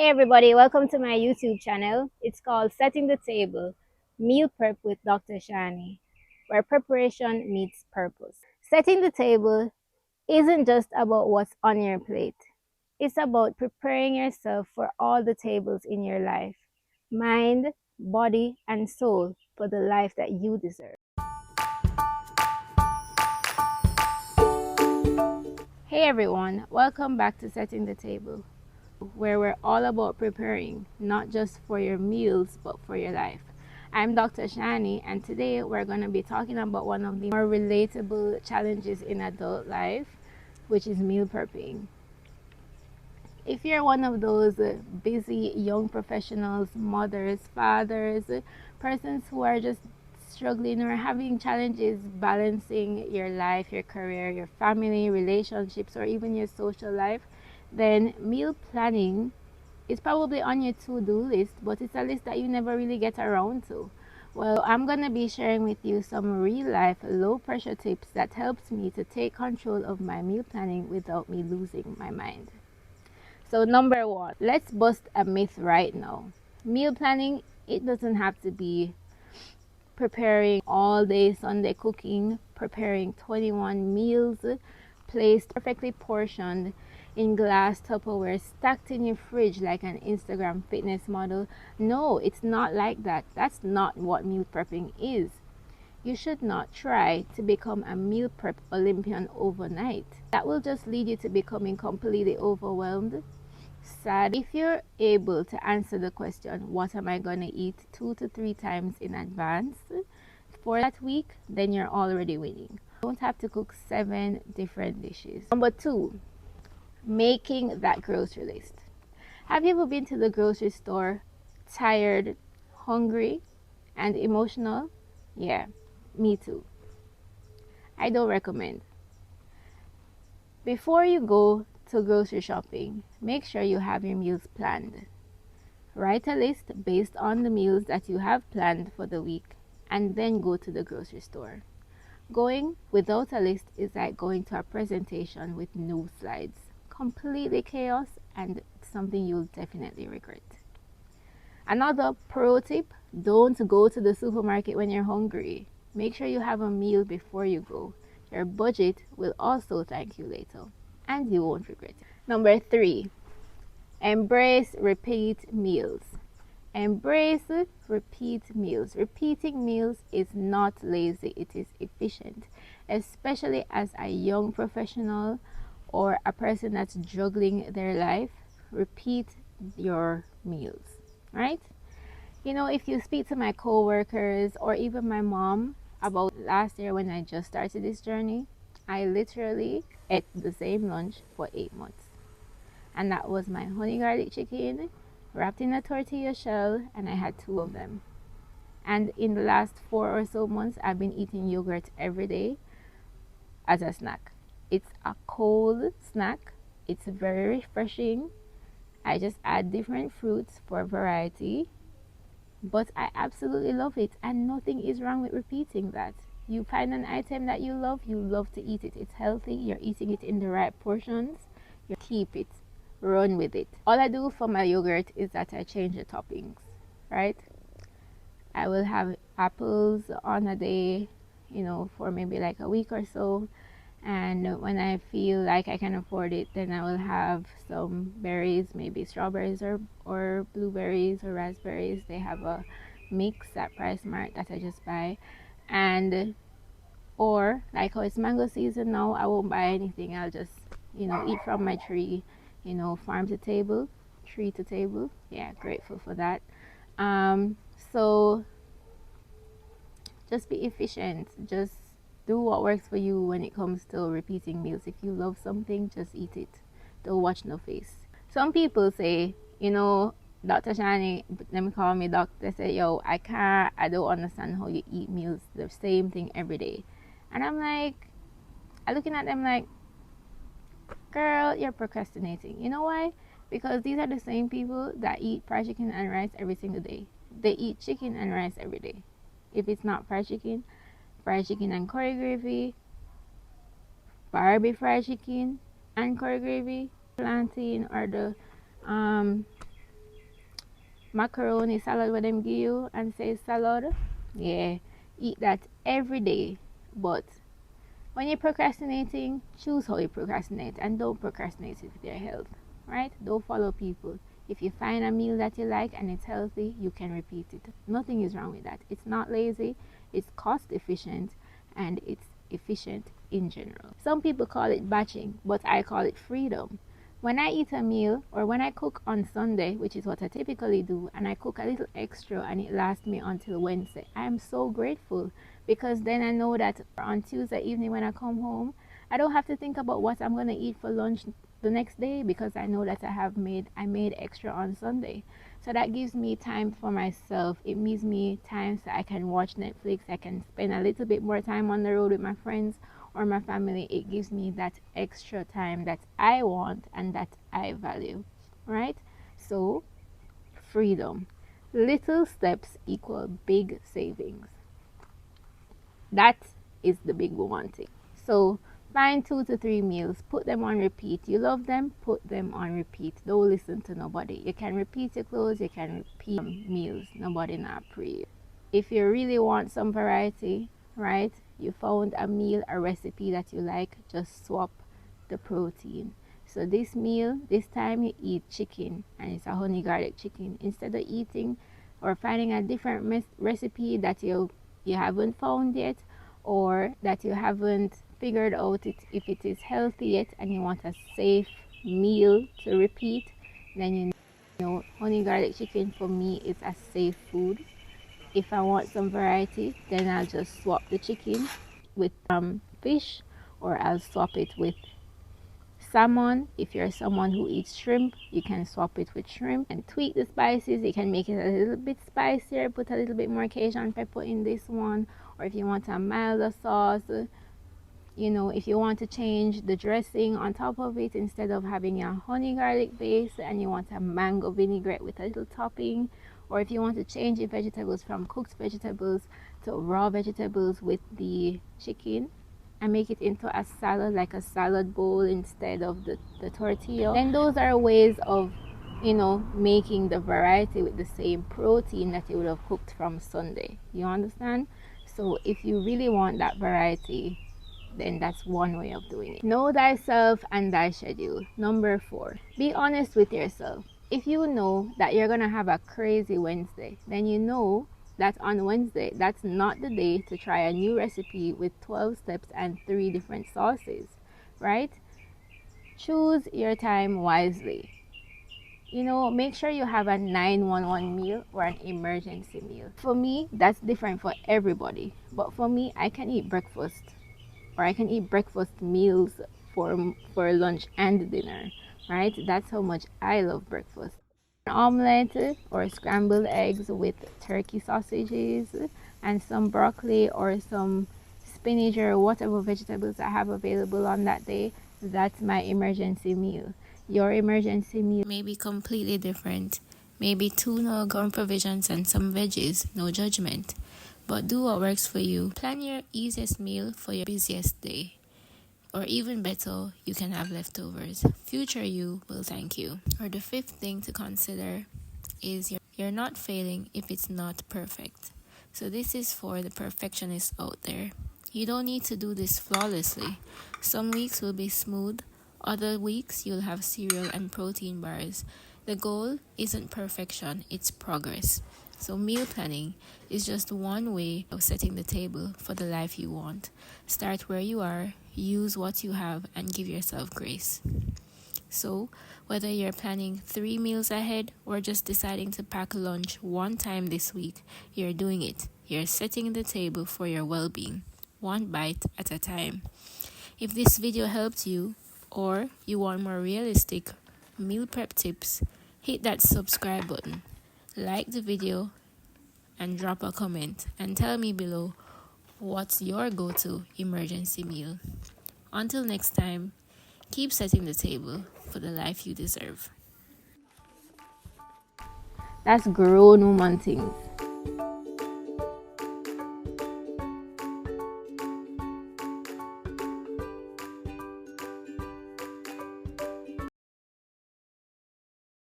Hey everybody, welcome to my YouTube channel. It's called Setting the Table, Meal Prep with Dr. Shani, where preparation meets purpose. Setting the table isn't just about what's on your plate. It's about preparing yourself for all the tables in your life, mind, body, and soul for the life that you deserve. Hey everyone, welcome back to Setting the Table, where we're all about preparing, not just for your meals, but for your life. I'm Dr. Shani, and today we're going to be talking about one of the more relatable challenges in adult life, which is meal prepping. If you're one of those busy young professionals, mothers, fathers, persons who are just struggling or having challenges balancing your life, your career, your family, relationships, or even your social life, then meal planning is probably on your to-do list, but it's a list that you never really get around to. Well, I'm going to be sharing with you some real-life, low-pressure tips that helps me to take control of my meal planning without me losing my mind. So number one, let's bust a myth right now. Meal planning, it doesn't have to be preparing all day Sunday cooking, preparing 21 meals, placed perfectly portioned in glass Tupperware, stacked in your fridge like an Instagram fitness model. No, it's not like that. That's not what meal prepping is. You should not try to become a meal prep Olympian overnight. That will just lead you to becoming completely overwhelmed, sad. If you're able to answer the question, what am I going to eat 2 to 3 times in advance for that week, then you're already winning. You don't have to cook 7 different dishes. Number 2, making that grocery list. Have you ever been to the grocery store tired, hungry, and emotional? Yeah, me too. I don't recommend. Before you go to grocery shopping, make sure you have your meals planned. Write a list based on the meals that you have planned for the week and then go to the grocery store. Going without a list is like going to a presentation with no slides. Completely chaos and something you'll definitely regret. Another pro tip, don't go to the supermarket when you're hungry. Make sure you have a meal before you go. Your budget will also thank you later and you won't regret it. Number 3, embrace repeat meals. Embrace repeat meals. Repeating meals is not lazy, it is efficient, especially as a young professional or a person that's juggling their life. Repeat your meals, right? You know, if you speak to my co-workers or even my mom about last year when I just started this journey, I literally ate the same lunch for 8 months. And that was my honey garlic chicken wrapped in a tortilla shell, and I had 2 of them. And in the last 4 or so months, I've been eating yogurt every day as a snack. It's a cold snack. It's very refreshing. I just add different fruits for variety, but I absolutely love it, and nothing is wrong with repeating that. You find an item that you love to eat it. It's healthy, you're eating it in the right portions, you keep it, run with it. All I do for my yogurt is that I change the toppings, right? I will have apples on a day, for maybe like a week or so. And when I feel like I can afford it, then I will have some berries, maybe strawberries or blueberries or raspberries. They have a mix at Price Mart that I just buy. And or like how it's mango season now, I won't buy anything. I'll just, eat from my tree, farm to table, tree to table. Yeah, grateful for that. So just be efficient. Just do what works for you when it comes to repeating meals. If you love something, just eat it. Don't watch no face. Some people say, Dr. Shani, let me call me doctor. They say, yo, I don't understand how you eat meals the same thing every day. And I'm like, I'm looking at them like, girl, you're procrastinating. You know why? Because these are the same people that eat fried chicken and rice every single day. They eat chicken and rice every day. If it's not fried chicken and curry gravy, Barbie fried chicken and curry gravy, plantain or the macaroni salad what them give you and say salad, yeah, eat that every day. But when you're procrastinating, choose how you procrastinate and don't procrastinate with your health, right? Don't follow people. If you find a meal that you like and it's healthy, you can repeat it. Nothing is wrong with that. It's not lazy, it's cost efficient, and it's efficient in general. Some people call it batching, but I call it freedom. When I eat a meal or when I cook on Sunday, which is what I typically do, and I cook a little extra and it lasts me until Wednesday, I am so grateful, because then I know that on Tuesday evening when I come home, I don't have to think about what I'm going to eat for lunch the next day, because I know that I made extra on Sunday. So that gives me time for myself. It gives me time so I can watch Netflix, I can spend a little bit more time on the road with my friends or my family. It gives me that extra time that I want and that I value, right? So freedom. Little steps equal big savings. That is the big one thing. So find 2 to 3 meals, put them on repeat. You love them, put them on repeat. Don't listen to nobody. You can repeat your clothes, you can repeat meals. Nobody not pre. If you really want some variety, right? You found a meal, a recipe that you like, just swap the protein. So this meal, this time you eat chicken and it's a honey garlic chicken. Instead of eating or finding a different recipe that you haven't found yet, or that you haven't figured out if it is healthy yet, and you want a safe meal to repeat, then you know honey garlic chicken for me is a safe food. If I want some variety, then I'll just swap the chicken with fish, or I'll swap it with salmon. If you're someone who eats shrimp, you can swap it with shrimp and tweak the spices. You can make it a little bit spicier, put a little bit more Cajun pepper in this one, or if you want a milder sauce, if you want to change the dressing on top of it, instead of having a honey garlic base and you want a mango vinaigrette with a little topping, or if you want to change the vegetables from cooked vegetables to raw vegetables with the chicken and make it into a salad, like a salad bowl instead of the tortilla, then those are ways of making the variety with the same protein that you would have cooked from Sunday. You understand? So if you really want that variety, then that's one way of doing it. Know thyself and thy schedule. Number 4, be honest with yourself. If you know that you're gonna have a crazy Wednesday, then you know that on Wednesday, that's not the day to try a new recipe with 12 steps and 3 different sauces, right? Choose your time wisely. Make sure you have a 911 meal or an emergency meal. For me, that's different for everybody. But for me, I can eat breakfast, or I can eat breakfast meals for lunch and dinner, right? That's how much I love breakfast. An omelette or scrambled eggs with turkey sausages and some broccoli or some spinach or whatever vegetables I have available on that day, that's my emergency meal. Your emergency meal may be completely different. Maybe tuna, ground provisions, and some veggies, no judgment. But do what works for you. Plan your easiest meal for your busiest day. Or even better, you can have leftovers. Future you will thank you. Or the 5th thing to consider is you're not failing if it's not perfect. So this is for the perfectionists out there. You don't need to do this flawlessly. Some weeks will be smooth. Other weeks you'll have cereal and protein bars. The goal isn't perfection, it's progress. So meal planning is just one way of setting the table for the life you want. Start where you are, use what you have, and give yourself grace. So whether you're planning 3 meals ahead or just deciding to pack lunch one time this week, you're doing it. You're setting the table for your well-being, one bite at a time. If this video helped you, or you want more realistic meal prep tips, hit that subscribe button, like the video, and drop a comment and tell me below what's your go-to emergency meal. Until next time, keep setting the table for the life you deserve. That's grown woman things.